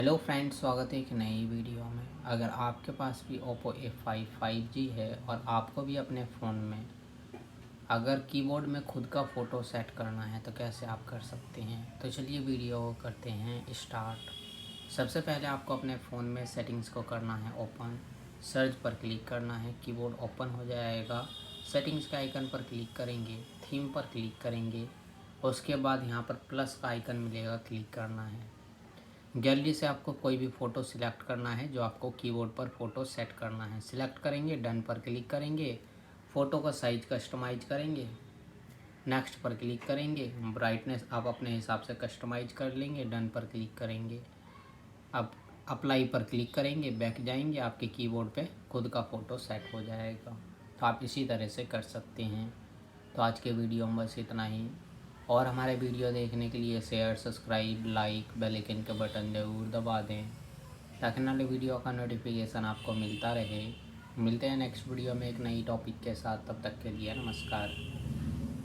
Hello friends, स्वागत है एक नई वीडियो में। अगर आपके पास भी Oppo A5 5G है और आपको भी अपने फ़ोन में अगर कीबोर्ड में खुद का फ़ोटो सेट करना है तो कैसे आप कर सकते हैं। तो चलिए वीडियो करते हैं स्टार्ट। सबसे पहले आपको अपने फ़ोन में सेटिंग्स को करना है ओपन। सर्च पर क्लिक करना है, कीबोर्ड ओपन हो जाएगा। सेटिंग्स के आइकन पर क्लिक करेंगे, थीम पर क्लिक करेंगे। उसके बाद यहाँ पर प्लस का आइकन मिलेगा, क्लिक करना है। गैलरी से आपको कोई भी फ़ोटो सिलेक्ट करना है जो आपको कीबोर्ड पर फ़ोटो सेट करना है। सिलेक्ट करेंगे, डन पर क्लिक करेंगे, फ़ोटो का साइज़ कस्टमाइज करेंगे, नेक्स्ट पर क्लिक करेंगे। ब्राइटनेस आप अपने हिसाब से कस्टमाइज कर लेंगे, डन पर क्लिक करेंगे। अब अप्लाई पर क्लिक करेंगे, बैक जाएंगे, आपके कीबोर्ड पे खुद का फ़ोटो सेट हो जाएगा। तो आप इसी तरह से कर सकते हैं। तो आज के वीडियो में बस इतना ही। और हमारे वीडियो देखने के लिए share, subscribe, like, bell icon के बटन ज़रूर दबा दें ताकि नए वीडियो का नोटिफिकेशन आपको मिलता रहे। मिलते हैं नेक्स्ट वीडियो में एक नई टॉपिक के साथ। तब तक के लिए नमस्कार।